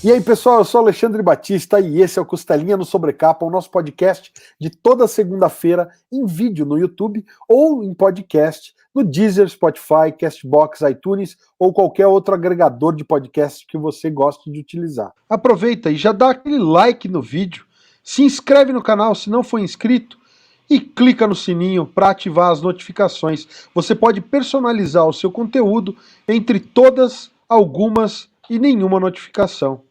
E aí, pessoal, eu sou Alexandre Batista e esse é o Costelinha no Sobrecapa, o nosso podcast de toda segunda-feira em vídeo no YouTube ou em podcast no Deezer, Spotify, Castbox, iTunes ou qualquer outro agregador de podcast que você goste de utilizar. Aproveita e já dá aquele like no vídeo, se inscreve no canal se não for inscrito e clica no sininho para ativar as notificações. Você pode personalizar o seu conteúdo entre todas, algumas e nenhuma notificação.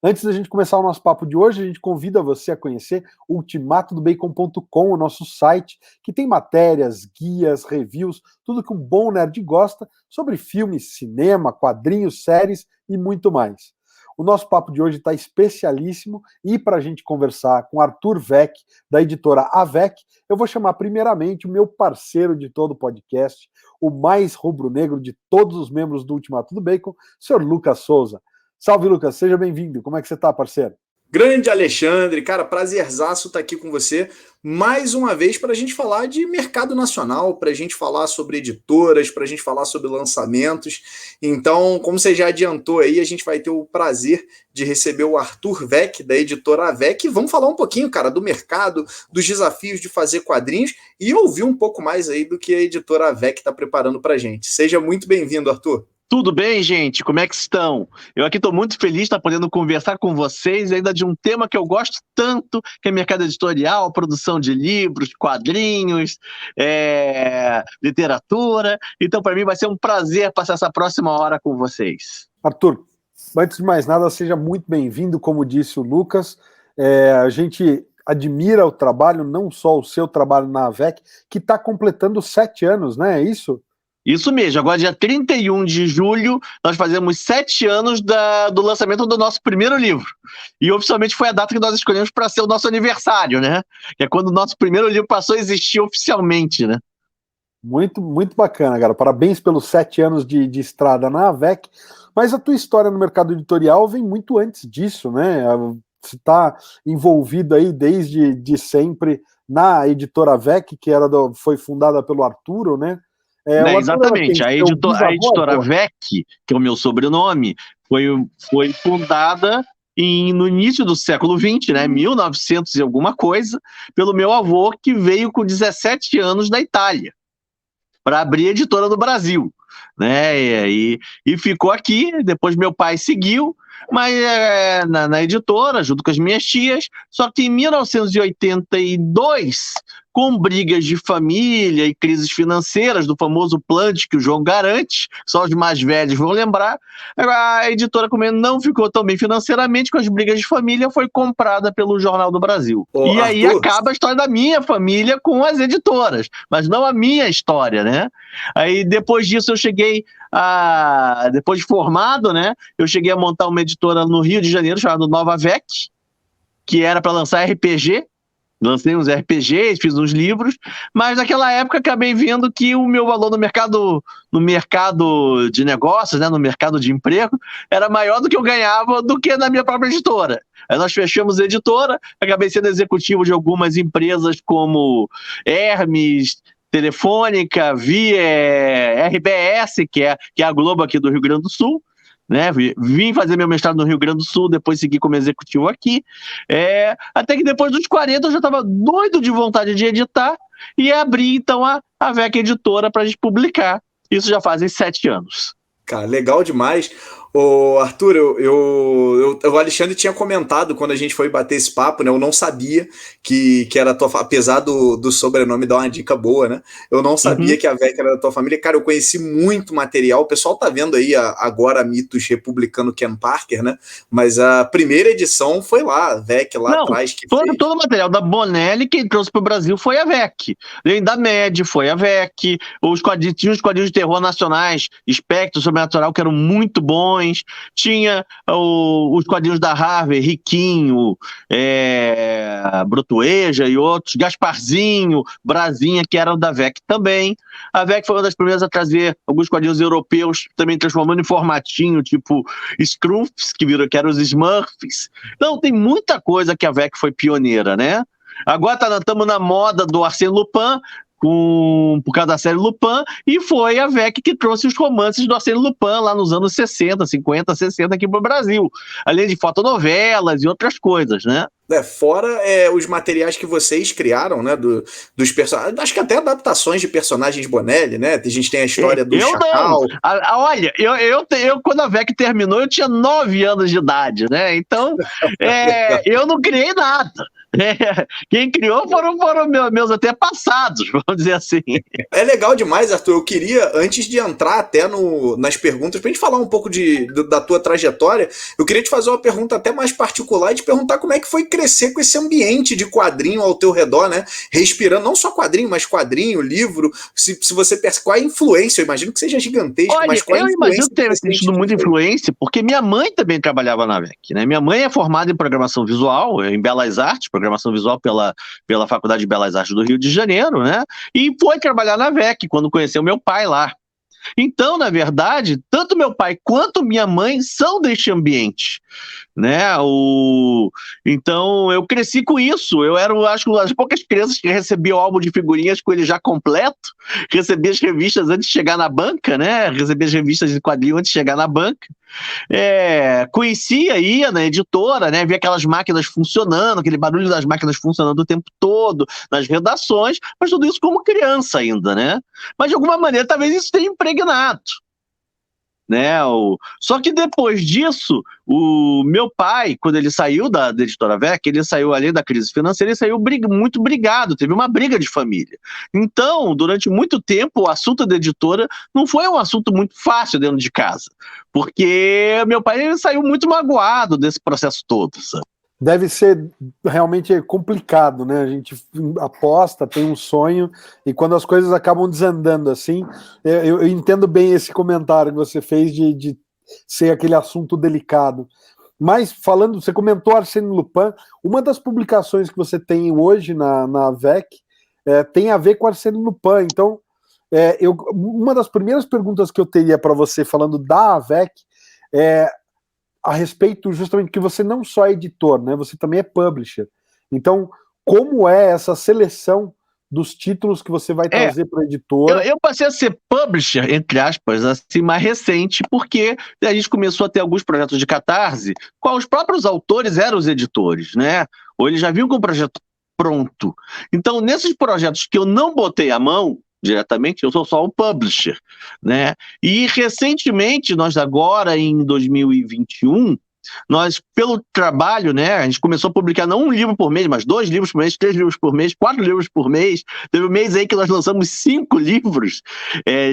Antes da gente começar o nosso papo de hoje, a gente convida você a conhecer ultimatodobacon.com, o nosso site, que tem matérias, guias, reviews, tudo que um bom nerd gosta sobre filmes, cinema, quadrinhos, séries e muito mais. O nosso papo de hoje está especialíssimo e para a gente conversar com Arthur Weck, da editora AVEC, eu vou chamar primeiramente o meu parceiro de todo o podcast, o mais rubro-negro de todos os membros do Ultimato do Bacon, o senhor Lucas Souza. Salve, Lucas, seja bem-vindo. Como é que você tá, parceiro? Grande Alexandre, cara, prazerzaço estar aqui com você mais uma vez para a gente falar de mercado nacional, para a gente falar sobre editoras, para a gente falar sobre lançamentos. Então, como você já adiantou aí, a gente vai ter o prazer de receber o Arthur Weck, da editora AVEC. Vamos falar um pouquinho, cara, do mercado, dos desafios de fazer quadrinhos e ouvir um pouco mais aí do que a editora AVEC está preparando para a gente. Seja muito bem-vindo, Arthur. Tudo bem, gente? Como é que estão? Eu aqui estou muito feliz de estar podendo conversar com vocês ainda de um tema que eu gosto tanto, que é mercado editorial, produção de livros, quadrinhos, literatura. Então, para mim, vai ser um prazer passar essa próxima hora com vocês. Arthur, antes de mais nada, seja muito bem-vindo, como disse o Lucas. A gente admira o trabalho, não só o seu trabalho na AVEC, que está completando 7 anos, né? É isso? Isso mesmo, agora dia 31 de julho, nós fazemos 7 anos do lançamento do nosso primeiro livro. E oficialmente foi a data que nós escolhemos para ser o nosso aniversário, né? Que é quando o nosso primeiro livro passou a existir oficialmente, né? Muito, muito bacana, cara. Parabéns pelos 7 anos de estrada na AVEC. Mas a tua história no mercado editorial vem muito antes disso, né? Você está envolvido aí desde sempre na editora AVEC, que foi fundada pelo Arturo, né? Exatamente, a editora AVEC, que é o meu sobrenome, foi fundada no início do século XX, né, 1900 e alguma coisa, pelo meu avô, que veio com 17 anos da Itália, para abrir a editora no Brasil, né, e ficou aqui. Depois meu pai seguiu, mas na editora, junto com as minhas tias, só que em 1982, com brigas de família e crises financeiras do famoso plant que o João garante, só os mais velhos vão lembrar, a editora, como não ficou tão bem financeiramente, com as brigas de família, foi comprada pelo Jornal do Brasil. E aí acaba a história da minha família com as editoras, mas não a minha história, né? Aí depois disso eu cheguei depois de formado, né, eu cheguei a montar uma editora no Rio de Janeiro chamada Nova AVEC, que era para lançar RPG. Lancei uns RPGs, fiz uns livros, mas naquela época acabei vendo que o meu valor no mercado de negócios, né, no mercado de emprego, era maior do que eu ganhava do que na minha própria editora. Aí nós fechamos a editora, acabei sendo executivo de algumas empresas como Hermes, Telefônica, Via, RBS, que é a Globo aqui do Rio Grande do Sul. Né? Vim fazer meu mestrado no Rio Grande do Sul, depois segui como executivo aqui, até que depois dos 40 eu já estava doido de vontade de editar e abri então a AVEC Editora para a gente publicar. Isso já fazem 7 anos. Cara, legal demais. Ô, Arthur, o Alexandre tinha comentado quando a gente foi bater esse papo, né? Eu não sabia que era tua, apesar do sobrenome dar uma dica boa, né? Eu não sabia que a AVEC era da tua família. Cara, eu conheci muito material. O pessoal tá vendo aí agora Mitos Republicano Ken Parker, né? Mas a primeira edição foi lá, a AVEC lá atrás. Todo o material da Bonelli, quem trouxe pro Brasil foi a AVEC. Da MED foi a AVEC. Tinha os quadrinhos de terror nacionais, Espectro, Sobrenatural, que eram muito bons. Tinha os quadrinhos da Harvey, Riquinho, Brotueja e outros, Gasparzinho, Brasinha, que eram da AVEC também. A AVEC foi uma das primeiras a trazer alguns quadrinhos europeus, também transformando em formatinho, tipo Scruffs, que eram os Smurfs. Então tem muita coisa que a AVEC foi pioneira, né? Agora estamos na moda do Arsène Lupin, por causa da série Lupin, e foi a VEC que trouxe os romances do Arsène Lupin lá nos anos 60, 50, 60 aqui pro Brasil, além de fotonovelas e outras coisas, né? Fora os materiais que vocês criaram, né, dos personagens, acho que até adaptações de personagens Bonelli, né, a gente tem a história do Chacal. Olha, eu quando a VEC terminou, eu tinha 9 anos de idade, né, então eu não criei nada. Quem criou foram meus antepassados, vamos dizer assim. É legal demais, Arthur. Eu queria, antes de entrar até nas perguntas, pra gente falar um pouco da tua trajetória, eu queria te fazer uma pergunta até mais particular e te perguntar como é que foi crescer com esse ambiente de quadrinho ao teu redor, né? Respirando, não só quadrinho, mas quadrinho, livro. Se você percebe qual é a influência, eu imagino que seja gigantesco, olha, mas qual é a influência? Eu imagino ter tido muita influência, porque minha mãe também trabalhava na VEC, né? Minha mãe é formada em programação visual, em Belas Artes, programação visual pela Faculdade de Belas Artes do Rio de Janeiro, né? E foi trabalhar na VEC quando conheceu meu pai lá. Então, na verdade, tanto meu pai quanto minha mãe são deste ambiente, né? Então, eu cresci com isso. Eu era, acho que, uma das poucas crianças que recebia o álbum de figurinhas com ele já completo, recebia as revistas antes de chegar na banca, né? Recebia as revistas de quadrinho antes de chegar na banca. Conhecia, ia na editora, né? Via aquelas máquinas funcionando, aquele barulho das máquinas funcionando o tempo todo, nas redações, mas tudo isso como criança ainda, né? Mas de alguma maneira talvez isso tenha impregnado, né? Só que depois disso, o meu pai, quando ele saiu da editora VEC, ele saiu além da crise financeira, ele saiu muito brigado, teve uma briga de família. Então, durante muito tempo, o assunto da editora não foi um assunto muito fácil dentro de casa, porque meu pai ele saiu muito magoado desse processo todo, sabe? Deve ser realmente complicado, né? A gente aposta, tem um sonho, e quando as coisas acabam desandando assim, eu entendo bem esse comentário que você fez de ser aquele assunto delicado. Mas falando, você comentou Arsène Lupin, uma das publicações que você tem hoje na VEC tem a ver com Arsène Lupin. Então, uma das primeiras perguntas que eu teria para você, falando da VEC, a respeito justamente que você não só é editor, né? Você também é publisher. Então, como é essa seleção dos títulos que você vai trazer para a editora? Eu passei a ser publisher, entre aspas, assim, mais recente, porque a gente começou a ter alguns projetos de catarse, com os próprios autores eram os editores, né? Ou eles já vinham com o projeto pronto. Então, nesses projetos que eu não botei a mão diretamente, eu sou só o publisher, né? E recentemente, nós agora em 2021, nós, pelo trabalho, né, a gente começou a publicar não um livro por mês, mas 2 livros por mês, 3 livros por mês, 4 livros por mês. Teve um mês aí que nós lançamos 5 livros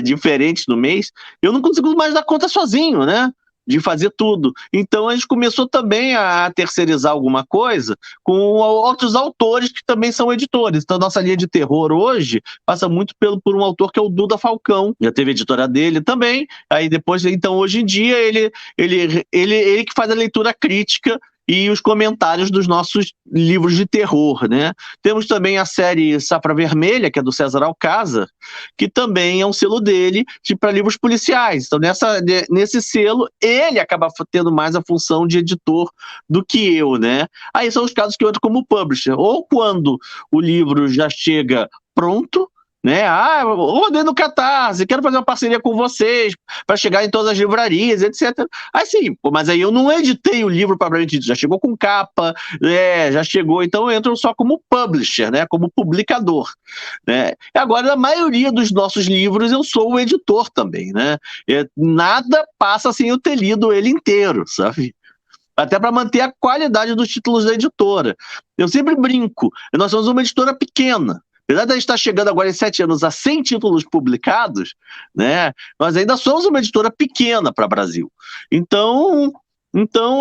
diferentes no mês. Eu não consigo mais dar conta sozinho, né? De fazer tudo. Então a gente começou também a terceirizar alguma coisa com outros autores que também são editores. Então a nossa linha de terror hoje passa muito por um autor que é o Duda Falcão. Já teve a editora dele também. Aí depois, então hoje em dia ele que faz a leitura crítica e os comentários dos nossos livros de terror, né? Temos também a série Safra Vermelha, que é do César Alcázar, que também é um selo dele para livros policiais. Então, nesse selo, ele acaba tendo mais a função de editor do que eu, né? Aí são os casos que eu entro como publisher. Ou quando o livro já chega pronto, né? Rodei no Catarse, quero fazer uma parceria com vocês para chegar em todas as livrarias, etc. Assim, mas aí eu não editei o livro propriamente dito, já chegou com capa, já chegou, então eu entro só como publisher, né? Como publicador, né? E agora, na maioria dos nossos livros, eu sou o editor também, né? Nada passa sem eu ter lido ele inteiro, sabe? Até para manter a qualidade dos títulos da editora. Eu sempre brinco, nós somos uma editora pequena. Apesar de a gente estar chegando agora em 7 anos a 100 títulos publicados, né, nós ainda somos uma editora pequena para o Brasil. Então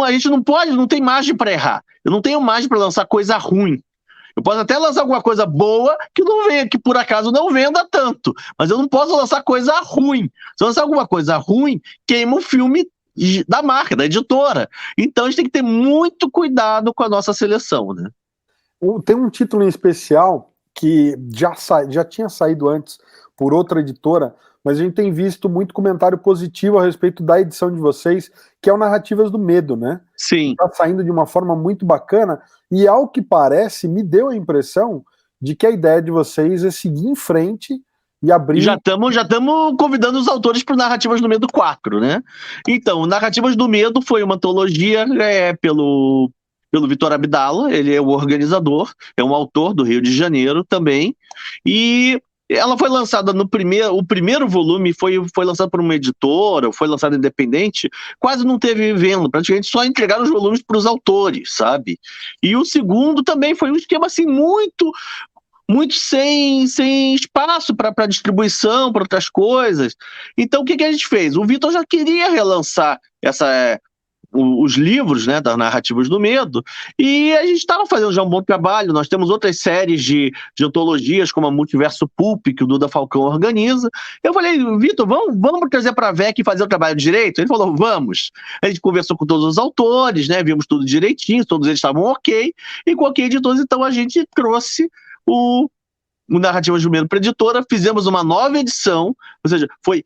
a gente não tem margem para errar. Eu não tenho margem para lançar coisa ruim. Eu posso até lançar alguma coisa boa que por acaso não venda tanto, mas eu não posso lançar coisa ruim. Se eu lançar alguma coisa ruim, queima o filme da marca, da editora. Então a gente tem que ter muito cuidado com a nossa seleção, né? Tem um título em especial que já tinha saído antes por outra editora, mas a gente tem visto muito comentário positivo a respeito da edição de vocês, que é o Narrativas do Medo, né? Sim. Está saindo de uma forma muito bacana, e ao que parece, me deu a impressão de que a ideia de vocês é seguir em frente e abrir... Já estamos convidando os autores para Narrativas do Medo 4, né? Então, Narrativas do Medo foi uma antologia pelo Vitor Abdala, ele é o organizador, é um autor do Rio de Janeiro também, e ela foi lançada o primeiro volume foi lançado por uma editora, foi lançado independente, quase não teve venda, praticamente só entregaram os volumes para os autores, sabe? E o segundo também foi um esquema assim muito sem espaço para distribuição, para outras coisas. Então, o que a gente fez? O Vitor já queria relançar os livros, né, das Narrativas do Medo, e a gente estava fazendo já um bom trabalho. Nós temos outras séries de antologias, como a Multiverso Pulp, que o Duda Falcão organiza. Eu falei, Vitor, vamos trazer para a VEC e fazer o trabalho direito? Ele falou, vamos. A gente conversou com todos os autores, né, vimos tudo direitinho, todos eles estavam ok, e com ok editores, então a gente trouxe o Narrativas do Medo para a editora, fizemos uma nova edição, ou seja, foi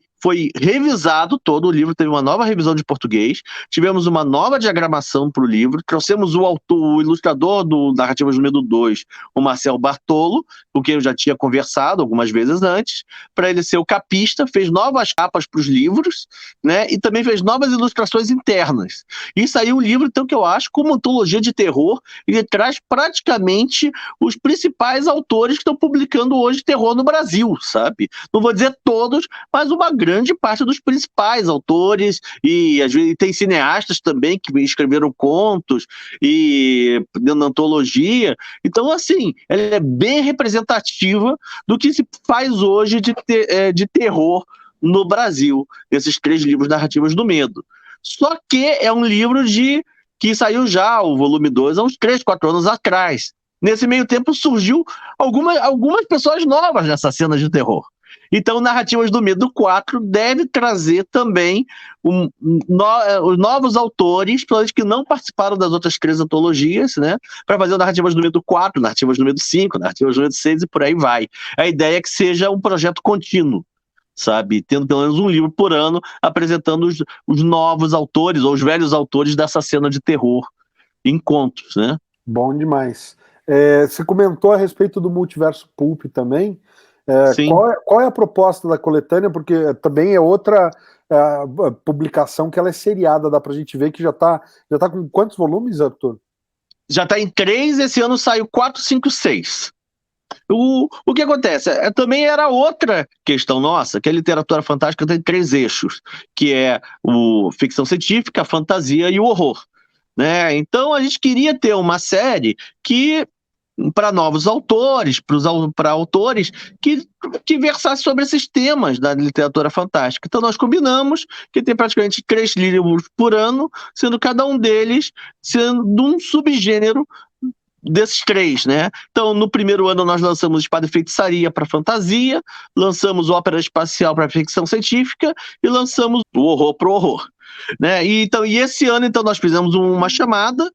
revisado todo o livro, teve uma nova revisão de português, tivemos uma nova diagramação para o livro, trouxemos o ilustrador do Narrativas do Medo 2, o Marcel Bartolo, com quem eu já tinha conversado algumas vezes antes, para ele ser o capista, fez novas capas para os livros, né, e também fez novas ilustrações internas. E saiu um livro, então, que eu acho, como antologia de terror, ele traz praticamente os principais autores que estão publicando hoje terror no Brasil, sabe? Não vou dizer todos, mas uma grande parte dos principais autores, e às vezes tem cineastas também que escreveram contos e dentro da antologia. Então, assim, ela é bem representativa do que se faz hoje de terror no Brasil, esses 3 livros Narrativas do Medo. Só que é um livro que saiu já, o volume 2, há uns 3, 4 anos atrás. Nesse meio tempo surgiu algumas pessoas novas nessa cena de terror. Então, Narrativas do Medo 4 deve trazer também os novos autores, pessoas que não participaram das outras 3 antologias, né, para fazer o Narrativas do Medo 4, Narrativas do Medo 5, Narrativas do Medo 6 e por aí vai. A ideia é que seja um projeto contínuo, sabe? Tendo pelo menos um livro por ano, apresentando os novos autores ou os velhos autores dessa cena de terror em contos, né? Bom demais. Você comentou a respeito do Multiverso Pulp também. Qual é a proposta da coletânea? Porque também é outra publicação que ela é seriada, dá pra gente ver que já tá com quantos volumes, Arthur? Já tá em 3, esse ano saiu 4, 5, 6. O que acontece? Também era outra questão nossa, que a literatura fantástica tem 3 eixos, que é o ficção científica, a fantasia e o horror, né? Então a gente queria ter uma série que para novos autores, para autores que versassem sobre esses temas da literatura fantástica. Então nós combinamos que tem praticamente 3 livros por ano, sendo cada um deles sendo um subgênero desses 3, né? Então, no primeiro ano nós lançamos Espada e Feitiçaria para fantasia, lançamos Ópera Espacial para ficção científica e lançamos o horror para o horror, né? E esse ano, então, nós fizemos uma chamada,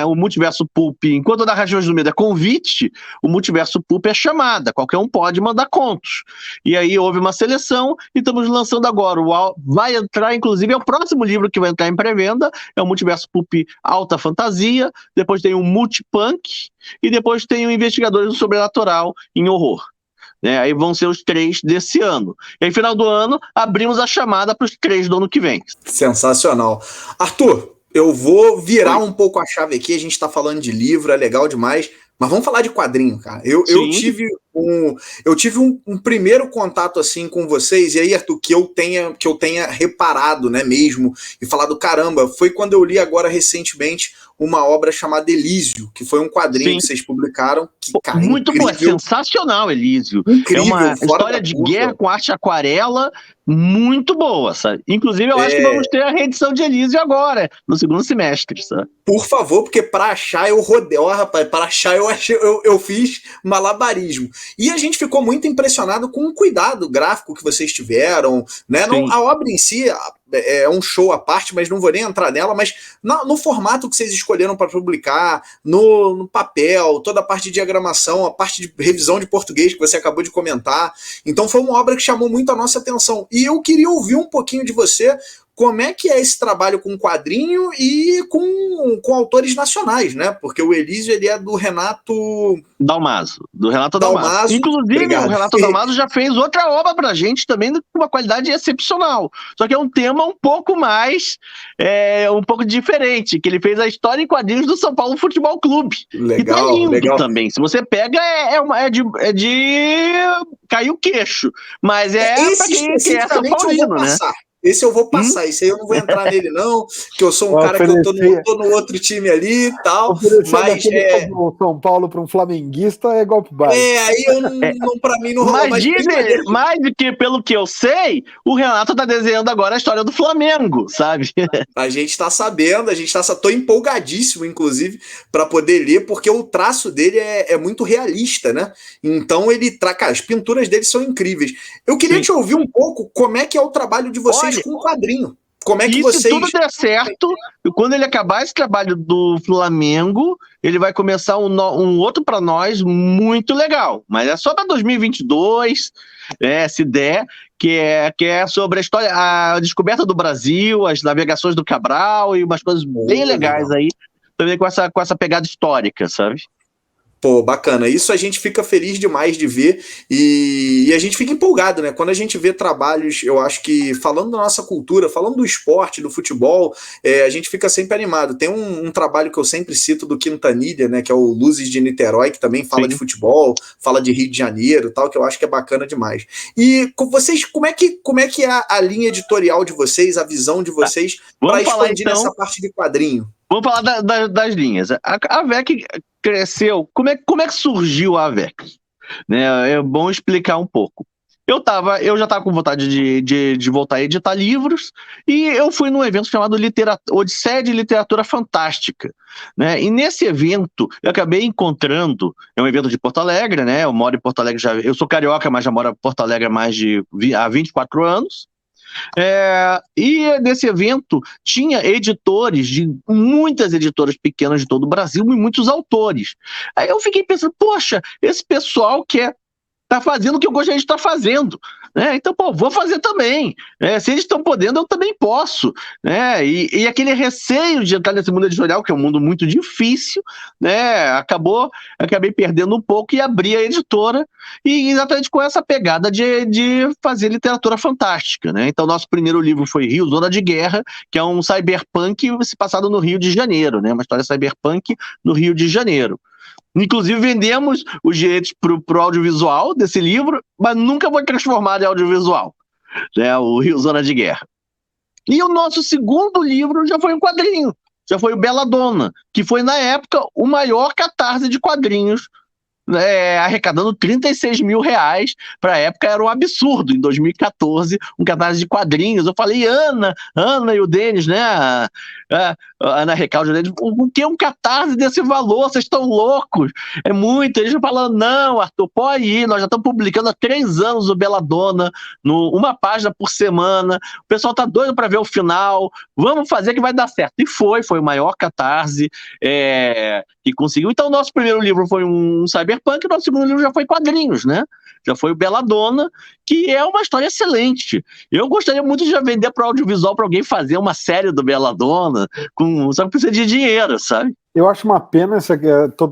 o Multiverso Pulp, enquanto a Narrativas do Medo é convite, o Multiverso Pulp é chamada, qualquer um pode mandar contos. E aí houve uma seleção e estamos lançando agora, vai entrar, inclusive, é o próximo livro que vai entrar em pré-venda, é o Multiverso Pulp Alta Fantasia, depois tem o Multipunk e depois tem o Investigadores do Sobrenatural em Horror. Aí vão ser os 3 desse ano. E aí, final do ano, abrimos a chamada para os 3 do ano que vem. Sensacional. Arthur, eu vou virar um pouco a chave aqui. A gente está falando de livro, é legal demais. Mas vamos falar de quadrinho, cara. Eu tive um primeiro contato assim com vocês, e aí, Arthur, que eu tenha reparado, né, mesmo, e falado, caramba, foi quando eu li agora recentemente uma obra chamada Elísio, que foi um quadrinho que vocês publicaram. Que, cara, muito bom, é sensacional, Elísio. Incrível, é uma história de guerra com arte aquarela muito boa, sabe? Inclusive, eu acho que vamos ter a reedição de Elísio agora, no segundo semestre, sabe? Por favor, porque para achar eu rodei, rapaz, para achar eu fiz malabarismo. E a gente ficou muito impressionado com o cuidado gráfico que vocês tiveram, né? Não, a obra em si, é um show à parte, mas não vou nem entrar nela, mas no formato que vocês escolheram para publicar, no papel, toda a parte de diagramação, a parte de revisão de português que você acabou de comentar. Então foi uma obra que chamou muito a nossa atenção. E eu queria ouvir um pouquinho de você, como é que é esse trabalho com quadrinho e com autores nacionais, né? Porque o Elísio, ele é do Renato Dalmaso. Inclusive, Obrigado. O Renato Dalmaso já fez outra obra pra gente também com uma qualidade excepcional. Só que é um tema um pouco mais, um pouco diferente, que ele fez a história em quadrinhos do São Paulo Futebol Clube. Legal, e tá lindo legal. Também. Se você pega, é de cair o queixo. Mas pra quem é São Paulino, né? Esse eu vou passar, esse aí eu não vou entrar nele não, que eu sou um cara que eu tô no outro time ali e tal, mas do São Paulo para um flamenguista é golpe baixo. Aí eu não para mim não rolou. Mais do que pelo que eu sei, o Renato tá desenhando agora a história do Flamengo, sabe? A gente tá sabendo, tô empolgadíssimo, inclusive, para poder ler, porque o traço dele é muito realista, né? Então cara, as pinturas dele são incríveis. Eu queria te ouvir um pouco como é que é o trabalho de vocês com o quadrinho. Como é que vocês... Se tudo der certo, quando ele acabar esse trabalho do Flamengo, ele vai começar um outro para nós muito legal. Mas é só para 2022, se der, que é sobre a história, a descoberta do Brasil, as navegações do Cabral e umas coisas bem legais aí, também com essa pegada histórica, sabe? Pô, bacana. Isso a gente fica feliz demais de ver e a gente fica empolgado, né? Quando a gente vê trabalhos, eu acho que falando da nossa cultura, falando do esporte, do futebol, a gente fica sempre animado. Tem um trabalho que eu sempre cito do Quintanilha, né? Que é o Luzes de Niterói, que também fala de futebol, fala de Rio de Janeiro, tal, que eu acho que é bacana demais. E vocês, como é que é a linha editorial de vocês, a visão de vocês para expandir essa parte de quadrinho? Vamos falar das linhas. A AVEC cresceu. Como é que surgiu a AVEC? Né? É bom explicar um pouco. Eu já estava com vontade de voltar a editar livros e eu fui num evento chamado Odisseia de Literatura Fantástica. Né? E nesse evento eu acabei encontrando, é um evento de Porto Alegre, né? Eu moro em Porto Alegre, eu sou carioca, mas já moro em Porto Alegre há 24 anos. E nesse evento tinha editores, muitas editoras pequenas de todo o Brasil e muitos autores. Aí eu fiquei pensando, poxa, esse pessoal tá fazendo o que eu gostaria de estar fazendo, né? Então, vou fazer também. Se eles estão podendo, eu também posso, né? E aquele receio de entrar nesse mundo editorial, que é um mundo muito difícil, né? Acabei perdendo um pouco e abri a editora, e exatamente com essa pegada de fazer literatura fantástica, né? Então, nosso primeiro livro foi Rio, Zona de Guerra, que é um cyberpunk se passado no Rio de Janeiro, né? Uma história cyberpunk no Rio de Janeiro. Inclusive, vendemos os direitos pro audiovisual desse livro, mas nunca foi transformado em audiovisual, né? O Rio, Zona de Guerra. E o nosso segundo livro já foi um quadrinho, já foi o Belladonna, que foi, na época, o maior catarse de quadrinhos, arrecadando R$36 mil. Para a época era um absurdo. Em 2014, um catarse de quadrinhos. Eu falei, Ana e o Denis, né? A Ana Recalde, o que é um catarse desse valor? Vocês estão loucos? É muito. Eles falando, não, Arthur, pode ir. Nós já estamos publicando há 3 anos o Belladonna, uma página por semana. O pessoal está doido para ver o final. Vamos fazer que vai dar certo. E foi o maior catarse que conseguiu. Então, o nosso primeiro livro foi um cyberpunk, o nosso segundo livro já foi quadrinhos, né? Já foi o Belladonna, que é uma história excelente. Eu gostaria muito de já vender para audiovisual para alguém fazer uma série do Belladonna, só que precisa de dinheiro, sabe? Eu acho uma pena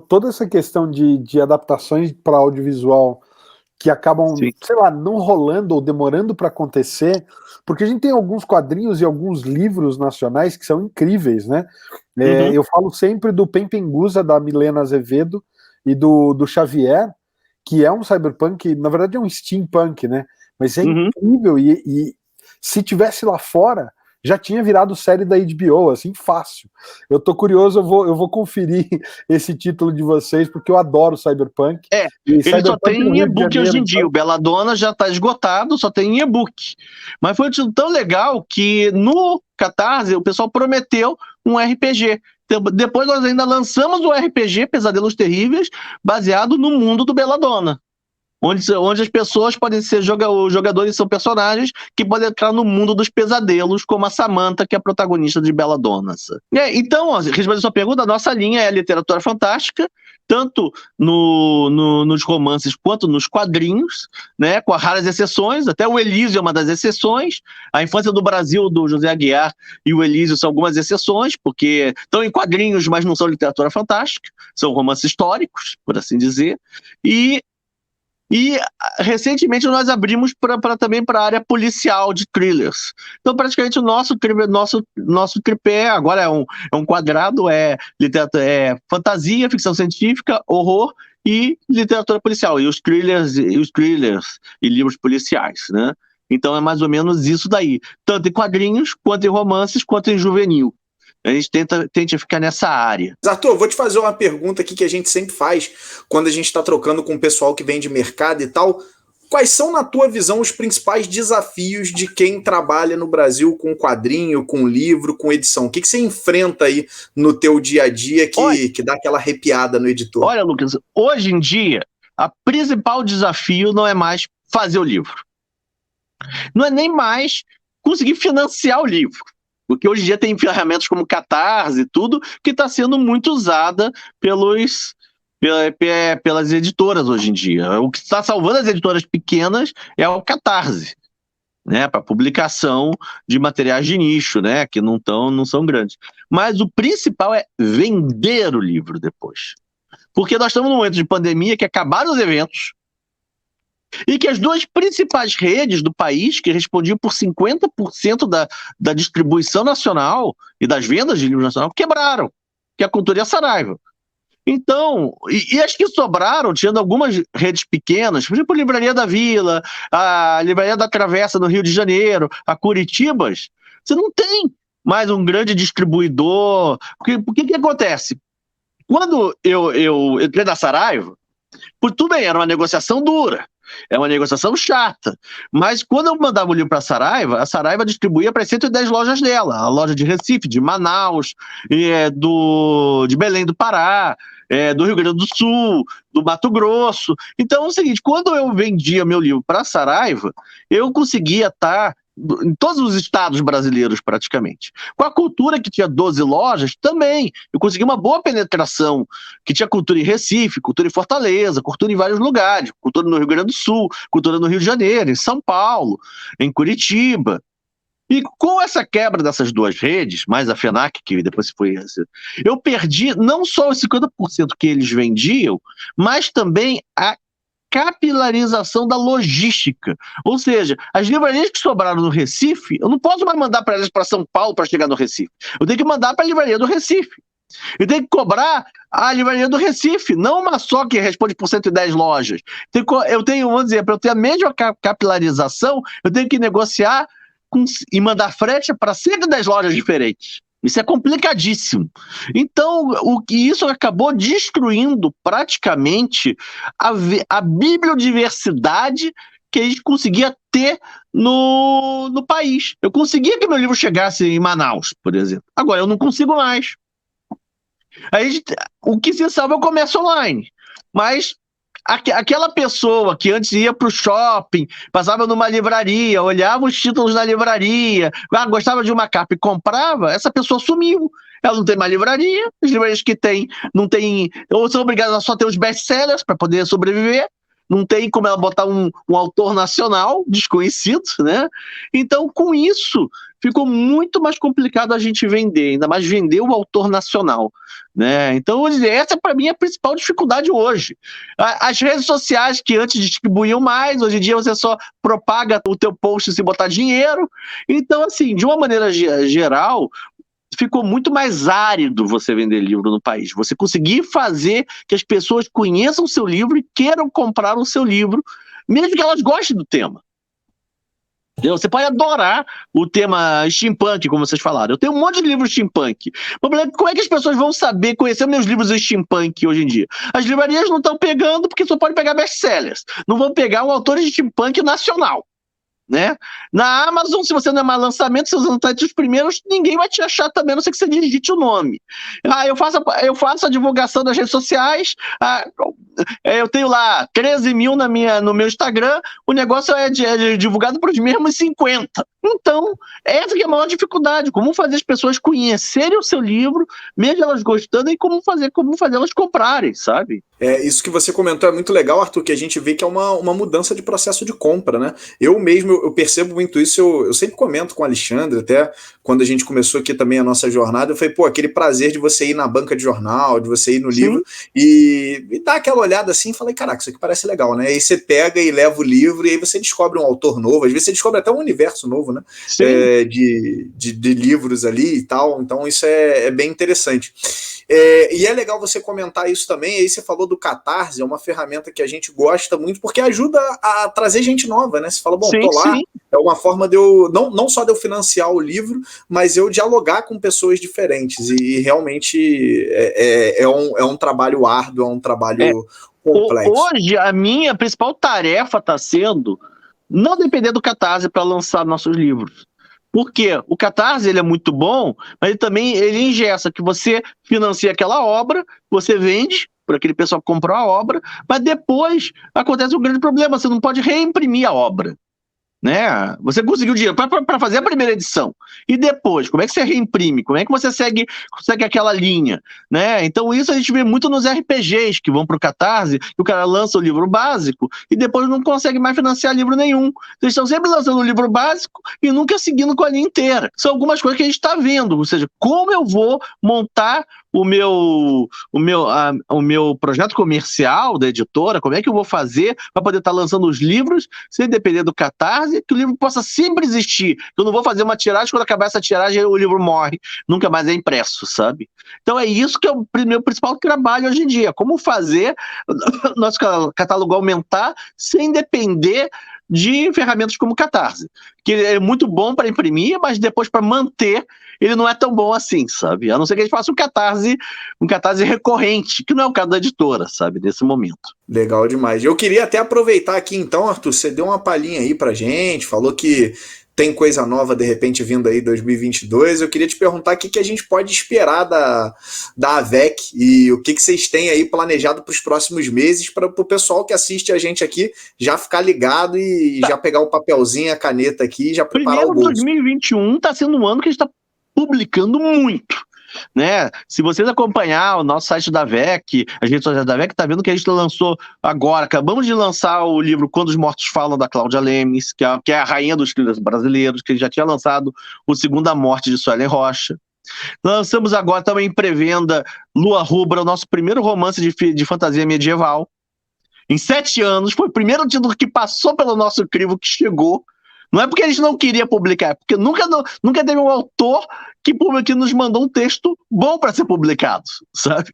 toda essa questão de adaptações para audiovisual que acabam, sei lá, não rolando ou demorando para acontecer, porque a gente tem alguns quadrinhos e alguns livros nacionais que são incríveis, né? Eu falo sempre do Pempengusa, da Milena Azevedo, e do Xavier, que é um cyberpunk, na verdade é um steampunk, né? Mas é incrível, e se tivesse lá fora, já tinha virado série da HBO, assim, fácil. Eu tô curioso, eu vou conferir esse título de vocês, porque eu adoro cyberpunk. Ele só tem em e-book hoje em dia. O Belladonna já tá esgotado, só tem em e-book. Mas foi um título tão legal que no Catarse o pessoal prometeu um RPG. Depois nós ainda lançamos o RPG Pesadelos Terríveis, baseado no mundo do Belladonna. onde as pessoas podem ser os jogadores, são personagens que podem entrar no mundo dos pesadelos, como a Samantha, que é a protagonista de Belladonna. Então, respondendo a sua pergunta, a nossa linha é a literatura fantástica, tanto nos romances quanto nos quadrinhos, né, com raras exceções. Até o Elísio é uma das exceções. A Infância do Brasil, do José Aguiar, e o Elísio são algumas exceções, porque estão em quadrinhos, mas não são literatura fantástica, são romances históricos, por assim dizer. E recentemente nós abrimos também para a área policial de thrillers. Então, praticamente, o nosso tripé agora é um quadrado, é fantasia, ficção científica, horror e literatura policial. E os thrillers e livros policiais, né? Então é mais ou menos isso daí. Tanto em quadrinhos, quanto em romances, quanto em juvenil. A gente tenta ficar nessa área. Arthur, vou te fazer uma pergunta aqui que a gente sempre faz quando a gente está trocando com o pessoal que vem de mercado e tal. Quais são, na tua visão, os principais desafios de quem trabalha no Brasil com quadrinho, com livro, com edição? O que você enfrenta aí no teu dia a dia que dá aquela arrepiada no editor? Olha, Lucas, hoje em dia, o principal desafio não é mais fazer o livro. Não é nem mais conseguir financiar o livro. Porque hoje em dia tem ferramentas como Catarse e tudo, que está sendo muito usada pelas editoras hoje em dia. O que está salvando as editoras pequenas é o Catarse, né, para publicação de materiais de nicho, né, que não são grandes. Mas o principal é vender o livro depois. Porque nós estamos num momento de pandemia que acabaram os eventos, e que as duas principais redes do país, que respondiam por 50% da distribuição nacional e das vendas de livro nacional, quebraram, que é a Cultura e a Saraiva. Então, e as que sobraram, tirando algumas redes pequenas, por exemplo, a Livraria da Vila, a Livraria da Travessa no Rio de Janeiro, a Curitibas, você não tem mais um grande distribuidor. O que acontece? Quando eu entrei na Saraiva, tudo bem, era uma negociação dura. É uma negociação chata, mas quando eu mandava o livro para a Saraiva distribuía para as 110 lojas dela, a loja de Recife, de Manaus, de Belém do Pará, do Rio Grande do Sul, do Mato Grosso. Então é o seguinte, quando eu vendia meu livro para a Saraiva, eu conseguia estar em todos os estados brasileiros praticamente. Com a Cultura, que tinha 12 lojas, também eu consegui uma boa penetração, que tinha Cultura em Recife, Cultura em Fortaleza, Cultura em vários lugares, Cultura no Rio Grande do Sul, Cultura no Rio de Janeiro, em São Paulo, em Curitiba. E com essa quebra dessas duas redes, mais a FENAC, que depois foi eu perdi não só os 50% que eles vendiam, mas também a capilarização da logística. Ou seja, as livrarias que sobraram no Recife, eu não posso mais mandar para elas para São Paulo para chegar no Recife. Eu tenho que mandar para a livraria do Recife. Eu tenho que cobrar a livraria do Recife, não uma só que responde por 110 lojas. Eu tenho, vamos dizer, para eu ter a mesma capilarização, eu tenho que negociar e mandar frete para 110 lojas diferentes. Isso é complicadíssimo. Então, isso acabou destruindo praticamente a bibliodiversidade que a gente conseguia ter no país. Eu conseguia que meu livro chegasse em Manaus, por exemplo. Agora, eu não consigo mais. O que se salva é o comércio online. Mas aquela pessoa que antes ia para o shopping, passava numa livraria, olhava os títulos na livraria, gostava de uma capa e comprava, essa pessoa sumiu. Ela não tem mais livraria, as livrarias que tem, não tem, ou são obrigadas a só ter os best-sellers para poder sobreviver, não tem como ela botar um autor nacional desconhecido, né? Então, com isso, ficou muito mais complicado a gente vender, ainda mais vender o autor nacional, né? Então, vou dizer, essa para mim é a principal dificuldade hoje. As redes sociais que antes distribuíam mais, hoje em dia você só propaga o teu post se botar dinheiro. Então, assim, de uma maneira geral, ficou muito mais árido você vender livro no país. Você conseguir fazer que as pessoas conheçam o seu livro e queiram comprar o seu livro, mesmo que elas gostem do tema. Você pode adorar o tema steampunk, como vocês falaram. Eu tenho um monte de livros steampunk. O problema é como é que as pessoas vão saber conhecer meus livros steampunk hoje em dia? As livrarias não estão pegando porque só pode pegar best-sellers. Não vão pegar um autor de steampunk nacional. né? Na Amazon, se você não é mais lançamento, se você não está entre os primeiros, ninguém vai te achar também, a não ser que você digite o nome. Eu faço a divulgação das redes sociais, eu tenho lá 13 mil no meu Instagram, o negócio é divulgado para os mesmos 50. Então, essa que é a maior dificuldade, como fazer as pessoas conhecerem o seu livro, mesmo elas gostando, e como fazer elas comprarem, sabe? Isso que você comentou é muito legal, Arthur, que a gente vê que é uma mudança de processo de compra, né? Eu mesmo, eu percebo muito isso, eu sempre comento com o Alexandre, até quando a gente começou aqui também a nossa jornada, eu falei, aquele prazer de você ir na banca de jornal, de você ir no livro, e dar aquela olhada assim, e falei, caraca, isso aqui parece legal, né? Aí você pega e leva o livro, e aí você descobre um autor novo, às vezes você descobre até um universo novo, né? De livros ali e tal, então isso é bem interessante. E é legal você comentar isso também. Aí você falou do Catarse, é uma ferramenta que a gente gosta muito, porque ajuda a trazer gente nova, né? Você fala, tô lá, é uma forma de eu, não só de eu financiar o livro, mas eu dialogar com pessoas diferentes, e realmente é um trabalho árduo, é um trabalho complexo. Hoje, a minha principal tarefa está sendo não depender do Catarse para lançar nossos livros. Porque o Catarse ele é muito bom, mas ele engessa que você financia aquela obra, você vende para aquele pessoal que comprou a obra, mas depois acontece um grande problema, você não pode reimprimir a obra, né? Você conseguiu dinheiro para fazer a primeira edição, e depois, como é que você reimprime? Como é que você segue aquela linha, né? Então isso a gente vê muito nos RPGs que vão para o Catarse, que o cara lança o livro básico e depois não consegue mais financiar livro nenhum. Eles estão sempre lançando o livro básico e nunca seguindo com a linha inteira. São algumas coisas que a gente está vendo, ou seja, como eu vou montar o meu projeto comercial da editora, como é que eu vou fazer para poder estar lançando os livros sem depender do Catarse, que o livro possa sempre existir. Eu não vou fazer uma tiragem, quando acabar essa tiragem o livro morre, nunca mais é impresso, sabe? Então é isso que é o meu principal trabalho hoje em dia, como fazer nosso catálogo aumentar sem depender de ferramentas como o Catarse, que é muito bom para imprimir, mas depois para manter ele não é tão bom assim, sabe? A não ser que a gente faça um catarse recorrente, que não é o caso da editora, sabe? Nesse momento. Legal demais. Eu queria até aproveitar aqui então, Arthur, você deu uma palhinha aí pra gente, falou que tem coisa nova de repente vindo aí 2022. Eu queria te perguntar o que a gente pode esperar da AVEC e o que vocês têm aí planejado para os próximos meses, para o pessoal que assiste a gente aqui já ficar ligado e já pegar o papelzinho, a caneta aqui e já preparar o bolso. 2021 está sendo um ano que a gente está publicando muito, né? Se vocês acompanhar o nosso site da AVEC, as redes sociais da AVEC, tá vendo que a gente lançou agora, acabamos de lançar o livro Quando os Mortos Falam, da Cláudia Lemes, que é a rainha dos thrillers brasileiros, que já tinha lançado o Segunda Morte, de Suelen Rocha. Lançamos agora também em pré-venda Lua Rubra, o nosso primeiro romance de fantasia medieval. Em 7 anos, foi o primeiro título que passou pelo nosso crivo, que chegou. Não é porque a gente não queria publicar, é porque nunca teve um autor que nos mandou um texto bom para ser publicado, sabe?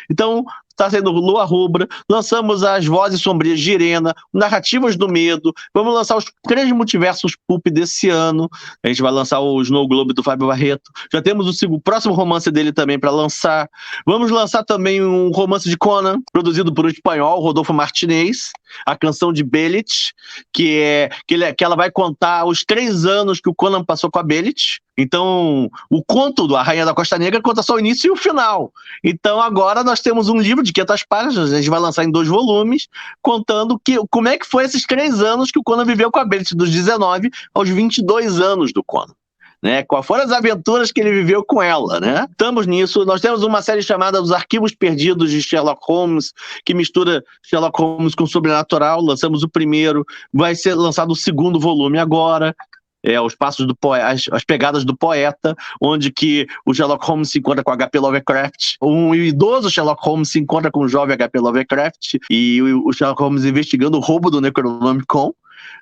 Então, está sendo Lua Rubra, lançamos As Vozes Sombrias de Irena, Narrativas do Medo, vamos lançar os 3 multiversos Pulp desse ano, a gente vai lançar o Snow Globe do Fábio Barreto, já temos o próximo romance dele também para lançar, vamos lançar também um romance de Conan, produzido por um espanhol, Rodolfo Martinez, A Canção de Belit, que ela vai contar os 3 anos que o Conan passou com a Belit. Então, o conto da Rainha da Costa Negra conta só o início e o final. Então, agora nós temos um livro de 500 páginas, a gente vai lançar em 2 volumes, contando como é que foi esses 3 anos que o Conan viveu com a Belit, dos 19 aos 22 anos do Conan. Né? Quais foram as aventuras que ele viveu com ela, né? Estamos nisso. Nós temos uma série chamada Os Arquivos Perdidos de Sherlock Holmes, que mistura Sherlock Holmes com sobrenatural. Lançamos o primeiro, vai ser lançado o 2º volume agora. Os passos as pegadas do poeta, onde que o Sherlock Holmes se encontra com H.P. Lovecraft, um idoso Sherlock Holmes se encontra com o jovem H.P. Lovecraft, e o Sherlock Holmes investigando o roubo do Necronomicon,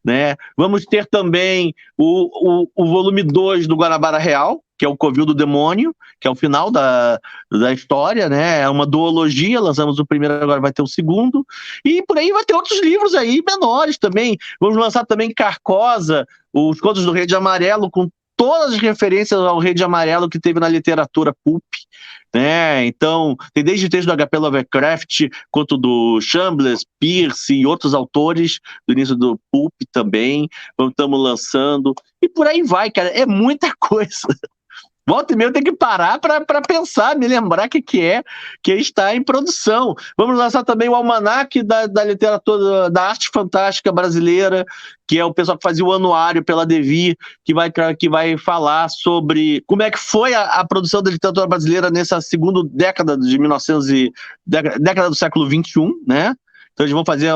né? Vamos ter também o volume 2 do Guanabara Real, que é o Covil do Demônio, que é o final da história, né? É uma duologia, lançamos o primeiro, agora vai ter o 2º, e por aí vai ter outros livros aí menores também. Vamos lançar também Carcosa, Os Contos do Rei de Amarelo, com todas as referências ao Rei de Amarelo que teve na literatura pulp, né? Então, tem desde texto do H.P. Lovecraft, quanto do Chambliss, Pearce e outros autores do início do pulp também, estamos lançando, e por aí vai, cara, é muita coisa. Volta e meia eu tenho que parar para pensar, me lembrar que está em produção. Vamos lançar também o Almanaque da Literatura, da Arte Fantástica Brasileira, que é o pessoal que fazia o anuário pela Devir, que vai falar sobre como é que foi a produção da literatura brasileira nessa segunda década de 1900 década do século XXI, né? Então eles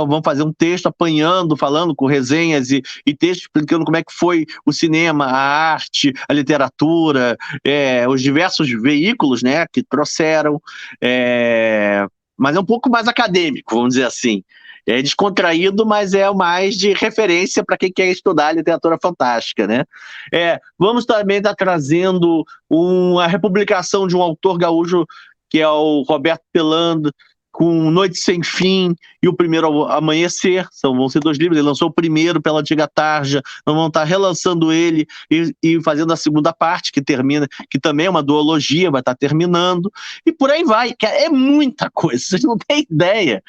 vão fazer um texto apanhando, falando com resenhas e textos explicando como é que foi o cinema, a arte, a literatura, os diversos veículos, né, que trouxeram, mas é um pouco mais acadêmico, vamos dizer assim. É descontraído, mas é mais de referência para quem quer estudar a literatura fantástica, né? Vamos também estar trazendo a republicação de um autor gaúcho, que é o Roberto Pelando, com Noite Sem Fim e O Primeiro Amanhecer, vão ser 2 livros, ele lançou o primeiro pela Antiga Tarja, nós vamos estar relançando ele e fazendo a segunda parte, que termina, que também é uma duologia, vai estar terminando, e por aí vai, é muita coisa, vocês não têm ideia,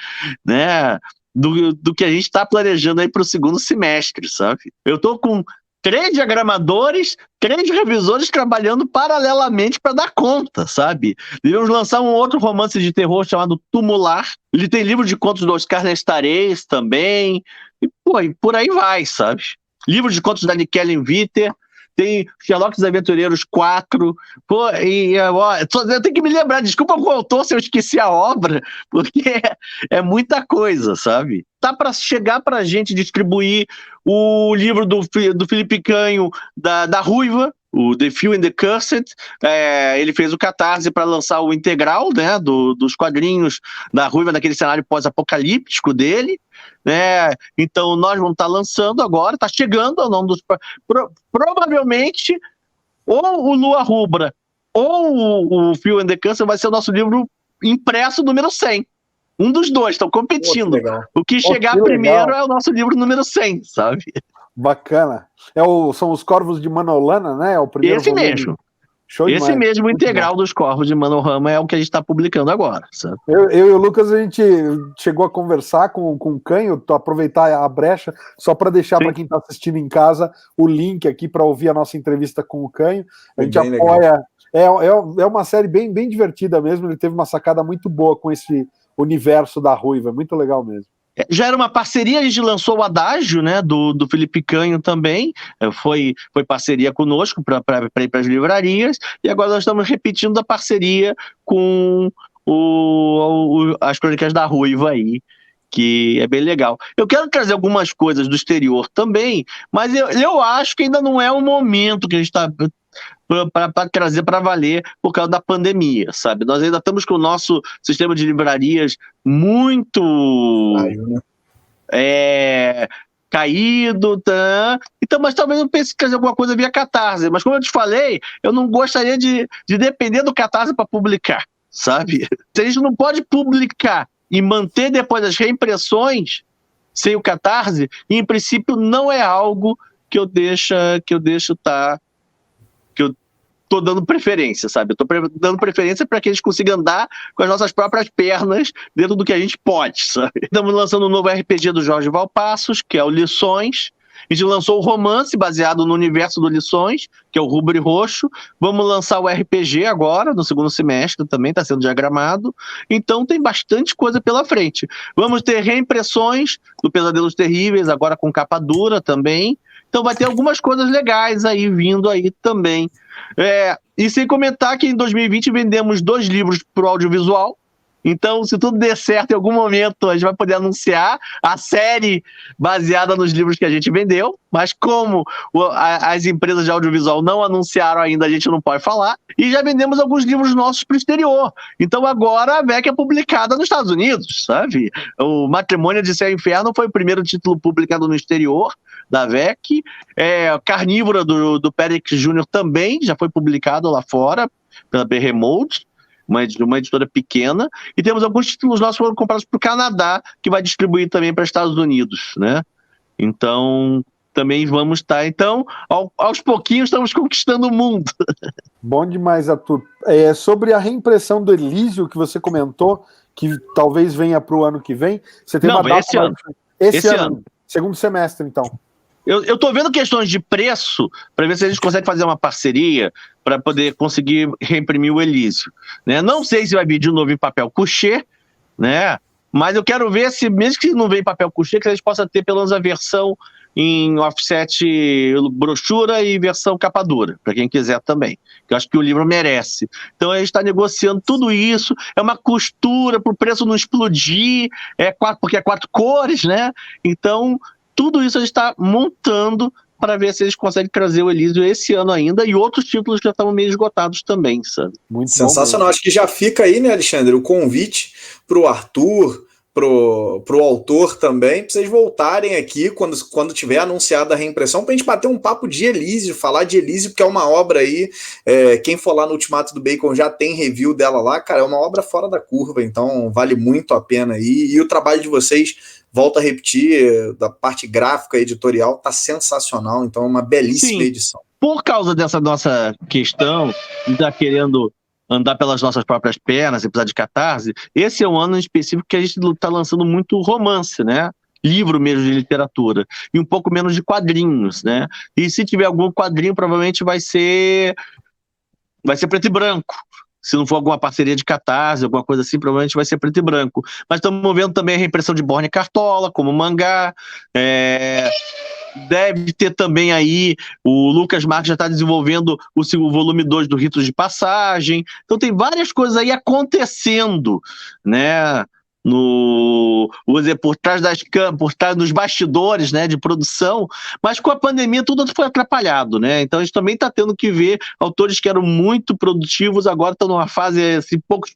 né, do que a gente está planejando aí para o segundo semestre, sabe? Eu estou com 3 diagramadores, 3 revisores trabalhando paralelamente para dar conta, sabe? Devemos lançar um outro romance de terror chamado Tumular. Ele tem livro de contos do Oscar Nestarez também. E por aí vai, sabe? Livro de contos da Nikellen Viter. Tem Sherlock dos Aventureiros 4. Eu tenho que me lembrar, desculpa o autor se eu esqueci a obra, porque é muita coisa, sabe? Tá para chegar para a gente distribuir o livro do Felipe Canho, da Ruiva, o The Few and the Cursed. Ele fez o Catarse para lançar o integral, né, dos quadrinhos da Ruiva, naquele cenário pós-apocalíptico dele, né? Então nós vamos estar lançando agora, está chegando ao nome dos... Provavelmente, ou o Lua Rubra ou o Few and the Cursed vai ser o nosso livro impresso número 100. Um dos dois, estão competindo. O que chegar primeiro é o nosso livro número 100, sabe? Bacana. São os Corvos de Manolana, né? É o primeiro esse volume. mesmo. Show Esse demais. mesmo, o Muito integral bom. dos Corvos de Manorama é o que a gente está publicando agora, sabe? Eu e o Lucas, a gente chegou a conversar com o Canho, aproveitar a brecha, só para deixar para quem está assistindo em casa o link aqui para ouvir a nossa entrevista com o Canho. A gente apoia. É uma série bem, bem divertida mesmo. Ele teve uma sacada muito boa com esse universo da Ruiva, muito legal mesmo. Já era uma parceria, a gente lançou o Adágio, né, do Felipe Canho também, foi parceria conosco para ir para as livrarias, e agora nós estamos repetindo a parceria com as Crônicas da Ruiva aí, que é bem legal. Eu quero trazer algumas coisas do exterior também, mas eu acho que ainda não é o momento que a gente está para trazer para valer por causa da pandemia, sabe? Nós ainda estamos com o nosso sistema de livrarias muito caído, tá? Então, mas talvez eu pense em trazer alguma coisa via Catarse, mas como eu te falei, eu não gostaria de depender do Catarse para publicar, sabe? Se a gente não pode publicar e manter depois as reimpressões sem o Catarse, em princípio não é algo que eu tô dando preferência, sabe? Eu tô dando preferência para que a gente consiga andar com as nossas próprias pernas dentro do que a gente pode, sabe? Estamos lançando um novo RPG do Jorge Valpassos, que é o Lições. A gente lançou o romance baseado no universo do Lições, que é o Rubro e Roxo. Vamos lançar o RPG agora, no segundo semestre também, está sendo diagramado. Então tem bastante coisa pela frente. Vamos ter reimpressões do Pesadelos Terríveis, agora com capa dura também. Então vai ter algumas coisas legais aí vindo aí também. E sem comentar que em 2020 vendemos 2 livros para o audiovisual. Então, se tudo der certo, em algum momento a gente vai poder anunciar a série baseada nos livros que a gente vendeu, mas como as empresas de audiovisual não anunciaram ainda, a gente não pode falar. E já vendemos alguns livros nossos para o exterior. Então agora a VEC é publicada nos Estados Unidos, sabe? O Matrimônio de Céu e Inferno foi o primeiro título publicado no exterior da VEC. Carnívora do Périx Júnior também já foi publicado lá fora pela Behemoth, uma editora pequena, e temos alguns títulos nossos que foram comprados para o Canadá, que vai distribuir também para os Estados Unidos, né? Então, também vamos estar. Então, aos pouquinhos, estamos conquistando o mundo. Bom demais, Arthur. Sobre a reimpressão do Elísio, que você comentou, que talvez venha para o ano que vem, você tem Não, uma data esse ano. Esse ano. Segundo semestre, então. Eu estou vendo questões de preço para ver se a gente consegue fazer uma parceria para poder conseguir reimprimir o Elísio. Né? Não sei se vai vir de novo em papel couché, né? Mas eu quero ver se, mesmo que não venha em papel couché, que a gente possa ter pelo menos a versão em offset brochura e versão capa dura, para quem quiser também. Eu acho que o livro merece. Então a gente está negociando tudo isso, é uma costura para o preço não explodir, porque é 4 cores, né? Então, tudo isso a gente está montando para ver se eles conseguem trazer o Elísio esse ano ainda, e outros títulos que já estão meio esgotados também, sabe? Muito sensacional. Acho que já fica aí, né, Alexandre, o convite para o Arthur, pro autor também, para vocês voltarem aqui quando tiver anunciada a reimpressão, para a gente bater um papo de Elísio, falar de Elísio, porque é uma obra aí, quem for lá no Ultimato do Bacon já tem review dela lá, cara, é uma obra fora da curva, então vale muito a pena aí, e o trabalho de vocês, volto a repetir, da parte gráfica, editorial, tá sensacional, então é uma belíssima edição. Por causa dessa nossa questão de estar querendo andar pelas nossas próprias pernas e precisar de catarse, esse é um ano em específico que a gente está lançando muito romance, né? Livro mesmo de literatura, e um pouco menos de quadrinhos, né? E se tiver algum quadrinho, provavelmente vai ser preto e branco. Se não for alguma parceria de catarse, alguma coisa assim, provavelmente vai ser preto e branco. Mas estamos vendo também a reimpressão de Borne e Cartola, como mangá. Deve ter também aí, o Lucas Marques já está desenvolvendo o volume 2 do Ritos de Passagem. Então tem várias coisas aí acontecendo, né? Vou dizer, por trás dos bastidores, né, de produção, mas com a pandemia tudo foi atrapalhado, né? Então a gente também está tendo que ver autores que eram muito produtivos, agora estão numa fase assim, pouco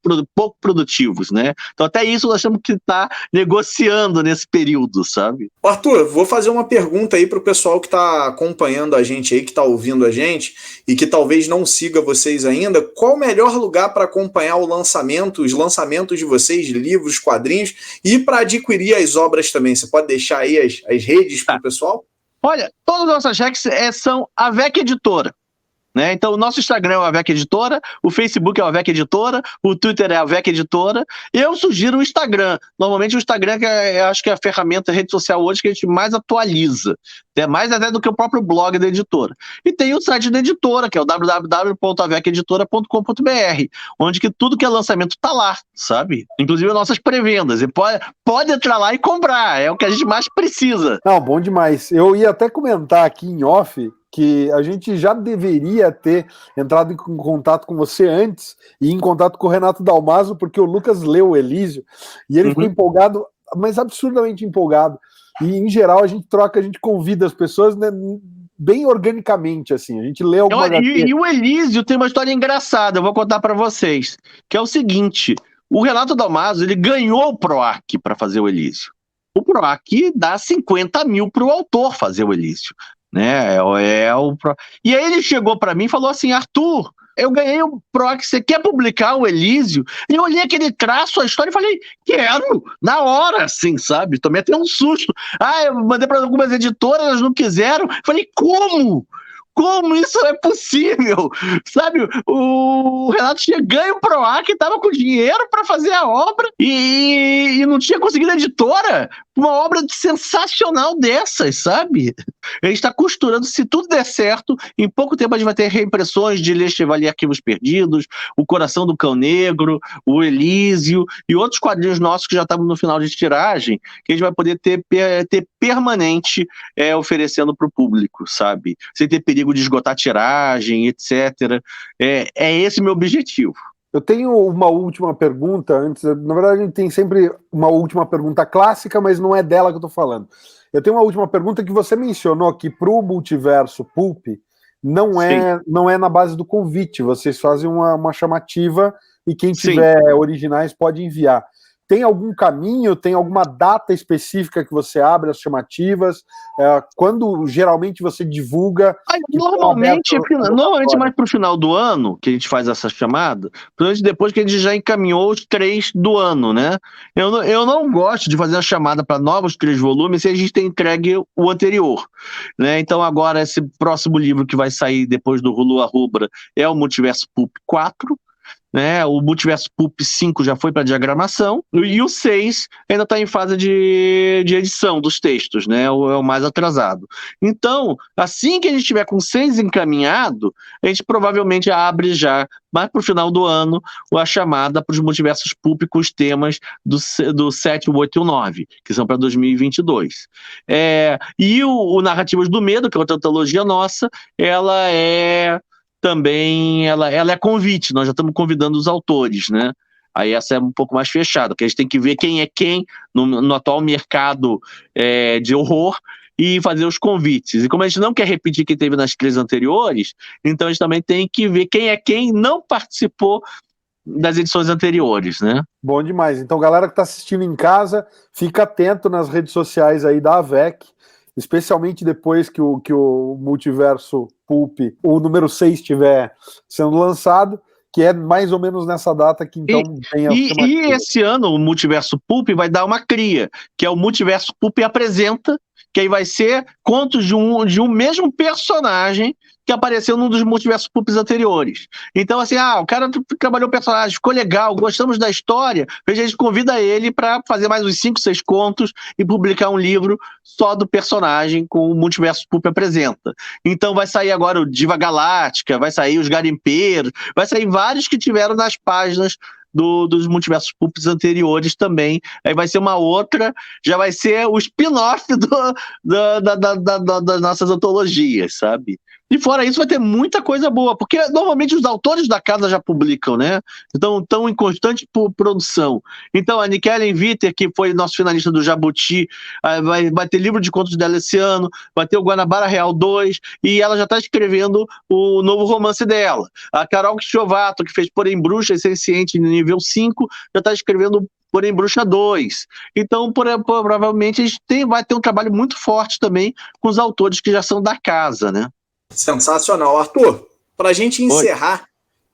produtivos, né? Então até isso nós temos que estar negociando nesse período, sabe? Arthur, vou fazer uma pergunta aí para o pessoal que está acompanhando a gente aí, que está ouvindo a gente e que talvez não siga vocês ainda. Qual o melhor lugar para acompanhar os lançamentos de vocês, livros, quadrinhos, e para adquirir as obras também? Você pode deixar aí as redes para o pessoal? Olha, todas as nossas redes são a VEC Editora. Né? Então, o nosso Instagram é a VEC Editora, o Facebook é a VEC Editora, o Twitter é a VEC Editora. Eu sugiro o Instagram. Normalmente o Instagram eu acho que é a ferramenta, a rede social hoje que a gente mais atualiza. Mais até do que o próprio blog da editora. E tem o site da editora, que é o www.aveceditora.com.br, onde que tudo que é lançamento está lá, sabe? Inclusive as nossas pré-vendas. E pode entrar lá e comprar, é o que a gente mais precisa. Não, bom demais. Eu ia até comentar aqui em off que a gente já deveria ter entrado em contato com você antes e em contato com o Renato Dalmaso, porque o Lucas leu o Elísio e ele ficou empolgado, mas absurdamente empolgado. E, em geral, a gente convida as pessoas, né, bem organicamente, assim. A gente lê alguma e o Elísio tem uma história engraçada, eu vou contar para vocês, que é o seguinte: o Renato Dalmaso, ele ganhou o PROAC para fazer o Elísio. O PROAC dá 50 mil para o autor fazer o Elísio. Né? E aí ele chegou para mim e falou assim: Arthur, eu ganhei o PROAC, você quer publicar o Elísio? E eu olhei aquele traço, a história, e falei: quero, na hora, assim, sabe? Tomei até um susto. Eu mandei para algumas editoras, elas não quiseram. Falei: como? Como isso é possível? Sabe, o Renato ganha o PROAC, estava com dinheiro para fazer a obra e não tinha conseguido a editora. Uma obra sensacional dessas, sabe? A gente está costurando, se tudo der certo, em pouco tempo a gente vai ter reimpressões de Le Chevalier Arquivos Perdidos, O Coração do Cão Negro, o Elísio e outros quadrinhos nossos que já estamos no final de tiragem, que a gente vai poder ter permanente oferecendo para o público, sabe? Sem ter perigo de esgotar a tiragem, etc. É esse meu objetivo. Eu tenho uma última pergunta antes. Na verdade, a gente tem sempre uma última pergunta clássica, mas não é dela que eu estou falando. Eu tenho uma última pergunta que você mencionou que para o Multiverso Pulp não é na base do convite. Vocês fazem uma chamativa e quem tiver originais pode enviar. tem algum caminho, tem alguma data específica que você abre as chamativas? Quando geralmente você divulga? Normalmente mais para o final do ano que a gente faz essa chamada, principalmente depois que a gente já encaminhou os 3 do ano, né? Eu não gosto de fazer a chamada para novos 3 volumes se a gente tem entregue o anterior, né? Então agora esse próximo livro que vai sair depois do Lua Rubra é o Multiverso Pulp 4, né? O Multiverso Pulp 5 já foi para diagramação e o 6 ainda está em fase de edição dos textos, né? É o mais atrasado. Então, assim que a gente tiver com 6 encaminhado, a gente provavelmente abre já, mais para o final do ano, a chamada para os Multiversos Pulp com os temas do 7, o 8 e o 9, que são para 2022. E o Narrativas do Medo, que é outra antologia nossa, ela é também, ela é convite, nós já estamos convidando os autores, né? Aí essa é um pouco mais fechada, porque a gente tem que ver quem é quem no atual mercado de horror e fazer os convites. E como a gente não quer repetir quem teve nas 3 anteriores, então a gente também tem que ver quem é quem não participou das edições anteriores, né? Bom demais. Então, galera que está assistindo em casa, fica atento nas redes sociais aí da AVEC, especialmente depois que o Multiverso Pulp, o número 6, estiver sendo lançado, que é mais ou menos nessa data que então vem a E esse ano o Multiverso Pulp vai dar uma cria, que é o Multiverso Pulp Apresenta, que aí vai ser contos de um mesmo personagem que apareceu num dos Multiversos Pulps anteriores. Então, assim, o cara trabalhou o personagem, ficou legal, gostamos da história, a gente convida ele para fazer mais uns 5, 6 contos e publicar um livro só do personagem com o Multiverso Pulp Apresenta. Então vai sair agora o Diva Galáctica, vai sair os Garimpeiros, vai sair vários que tiveram nas páginas dos Multiversos Pulps anteriores também. Aí vai ser uma outra, já vai ser o spin-off das nossas antologias, sabe? E fora isso vai ter muita coisa boa, porque normalmente os autores da casa já publicam, né? Então estão em constante produção. Então a Nikellen Viter, que foi nosso finalista do Jabuti, vai ter livro de contos dela esse ano, vai ter o Guanabara Real 2, e ela já está escrevendo o novo romance dela. A Carol Chovato, que fez Porém Bruxa e Senciente no nível 5, já está escrevendo Porém Bruxa 2. Então, provavelmente, a gente vai ter um trabalho muito forte também com os autores que já são da casa, né? Sensacional. Arthur, para a gente encerrar,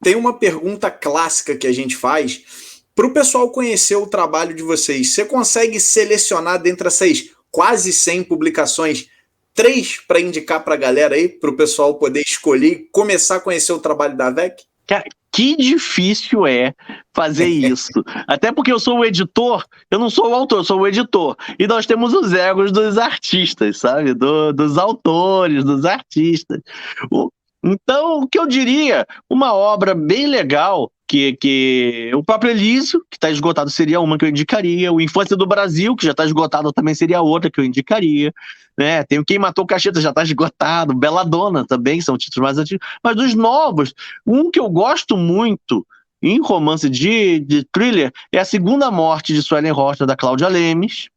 tem uma pergunta clássica que a gente faz para o pessoal conhecer o trabalho de vocês. Você consegue selecionar dentre essas quase 100 publicações 3 para indicar para a galera aí, para o pessoal poder escolher e começar a conhecer o trabalho da AVEC? Cara, que difícil é fazer isso. Até porque eu sou o editor, eu não sou o autor, eu sou o editor. E nós temos os egos dos artistas, sabe? Dos autores, dos artistas. Então, o que eu diria, uma obra bem legal, que o próprio Elísio, que está esgotado, seria uma que eu indicaria. O Infância do Brasil, que já está esgotado, também seria outra que eu indicaria. Né? Tem o Quem Matou Cacheta, já está esgotado. Belladonna também, são títulos mais antigos. Mas dos novos, um que eu gosto muito em romance de thriller é A Segunda Morte de Suelen Rocha, da Cláudia Lemes.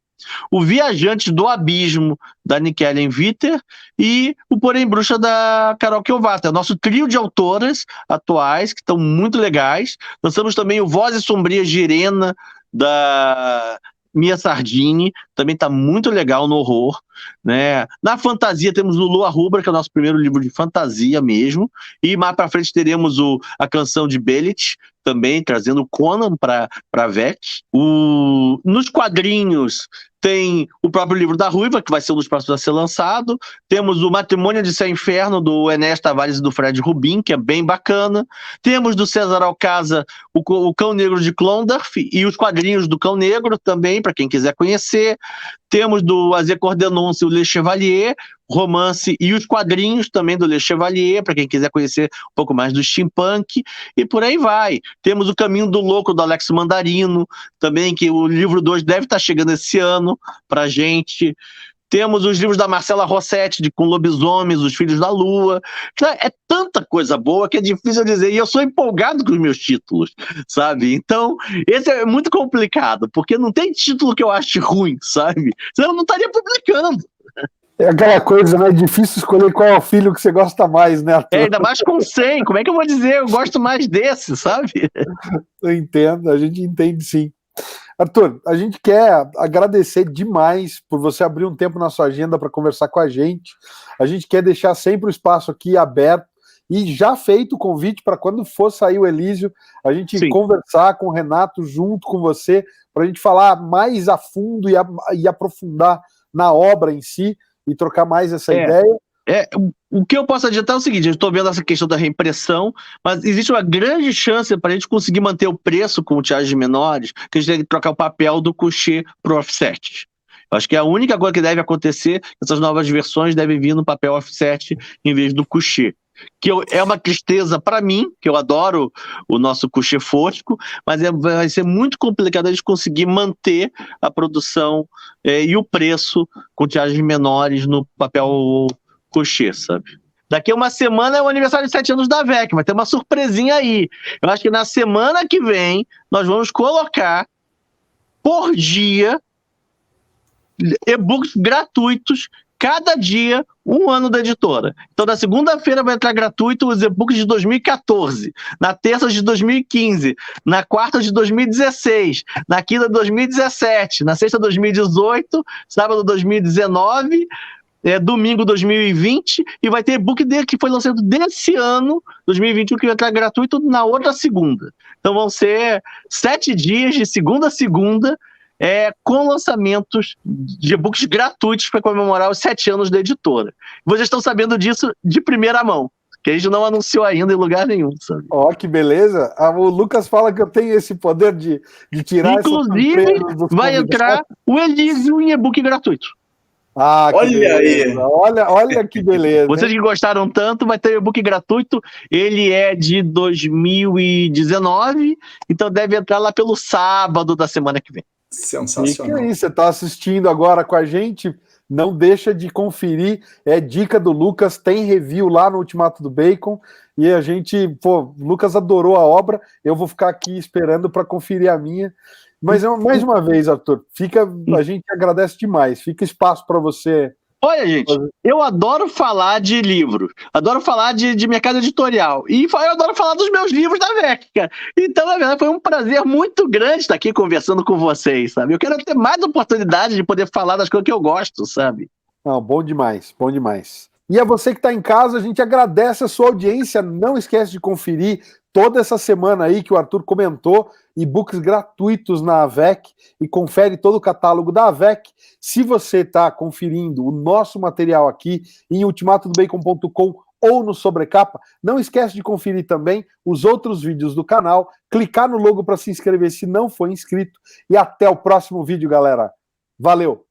O Viajante do Abismo, da Nikellen Viter, e o Porém Bruxa, da Carol Chovato. É o nosso trio de autoras atuais, que estão muito legais. Lançamos também o Vozes Sombrias de Irena, da Mia Sardini, também está muito legal no horror. Né? Na fantasia temos o Lua Rubra, que é o nosso primeiro livro de fantasia mesmo, e mais para frente teremos a Canção de Belit, também trazendo Conan para a VEC. Nos quadrinhos tem o próprio livro da Ruiva, que vai ser um dos próximos a ser lançado. Temos o Matrimônio de Céu e Inferno, do Enéas Tavares e do Fred Rubin, que é bem bacana. Temos do César Alcázar o Cão Negro de Clondalf e os quadrinhos do Cão Negro também, para quem quiser conhecer. Temos do Azé Cordenonce o Le Chevalier, romance e os quadrinhos também do Le Chevalier, para quem quiser conhecer um pouco mais do steampunk, e por aí vai. Temos o Caminho do Louco, do Alex Mandarino, também, que o livro 2 deve estar chegando esse ano pra gente. Temos os livros da Marcela Rossetti, com Lobisomens, Os Filhos da Lua. É tanta coisa boa que é difícil dizer. E eu sou empolgado com os meus títulos, sabe? Então, esse é muito complicado, porque não tem título que eu ache ruim, sabe? Senão eu não estaria publicando. É aquela coisa, né? Difícil escolher qual é o filho que você gosta mais, né, Arthur? Ainda mais com 100. Como é que eu vou dizer? Eu gosto mais desse, sabe? Eu entendo, a gente entende sim. Arthur, a gente quer agradecer demais por você abrir um tempo na sua agenda para conversar com a gente. A gente quer deixar sempre o espaço aqui aberto e já feito o convite para quando for sair o Elísio, a gente conversar com o Renato junto com você, para a gente falar mais a fundo e aprofundar na obra em si e trocar mais essa ideia. O que eu posso adiantar é o seguinte, eu estou vendo essa questão da reimpressão, mas existe uma grande chance para a gente conseguir manter o preço com tiragens menores, que a gente tem que trocar o papel do coucher para o offset. Eu acho que é a única coisa que deve acontecer, essas novas versões devem vir no papel offset em vez do coucher. É uma tristeza para mim, que eu adoro o nosso coucher fosco, mas vai ser muito complicado a gente conseguir manter a produção e o preço com tiragens menores no papel coucher, sabe? Daqui a uma semana é o aniversário de 7 anos da VEC, vai ter uma surpresinha aí. Eu acho que na semana que vem nós vamos colocar por dia e-books gratuitos, cada dia, 1 ano da editora. Então, na segunda-feira vai entrar gratuito os e-books de 2014, na terça de 2015, na quarta de 2016, na quinta de 2017, na sexta de 2018, sábado de 2019, domingo 2020, e vai ter e-book que foi lançado desse ano, 2021, que vai entrar gratuito na outra segunda. Então vão ser 7 dias, de segunda a segunda, com lançamentos de e-books gratuitos para comemorar os 7 anos da editora. Vocês estão sabendo disso de primeira mão, que a gente não anunciou ainda em lugar nenhum, sabe? Ó, que beleza. O Lucas fala que eu tenho esse poder de tirar inclusive, vai entrar o Elísio em e-book gratuito. Ah, que beleza. Olha que beleza. Vocês que gostaram tanto, vai ter e-book gratuito. Ele é de 2019, então deve entrar lá pelo sábado da semana que vem. Sensacional. E que você está assistindo agora com a gente, não deixa de conferir, dica do Lucas, tem review lá no Ultimato do Bacon, e a gente, Lucas adorou a obra, eu vou ficar aqui esperando para conferir a minha. Mas mais uma vez, Arthur, a gente agradece demais, fica espaço para você. Olha, gente, eu adoro falar de livros, adoro falar de mercado editorial, e eu adoro falar dos meus livros da VEC, cara. Então, na verdade, foi um prazer muito grande estar aqui conversando com vocês, sabe? Eu quero ter mais oportunidade de poder falar das coisas que eu gosto, sabe? Não, bom demais, bom demais. E a você que está em casa, a gente agradece a sua audiência, não esquece de conferir toda essa semana aí que o Arthur comentou, e-books gratuitos na AVEC, e confere todo o catálogo da AVEC. Se você está conferindo o nosso material aqui em ultimatodobacon.com ou no Sobrecapa, não esquece de conferir também os outros vídeos do canal, clicar no logo para se inscrever se não for inscrito, e até o próximo vídeo, galera. Valeu!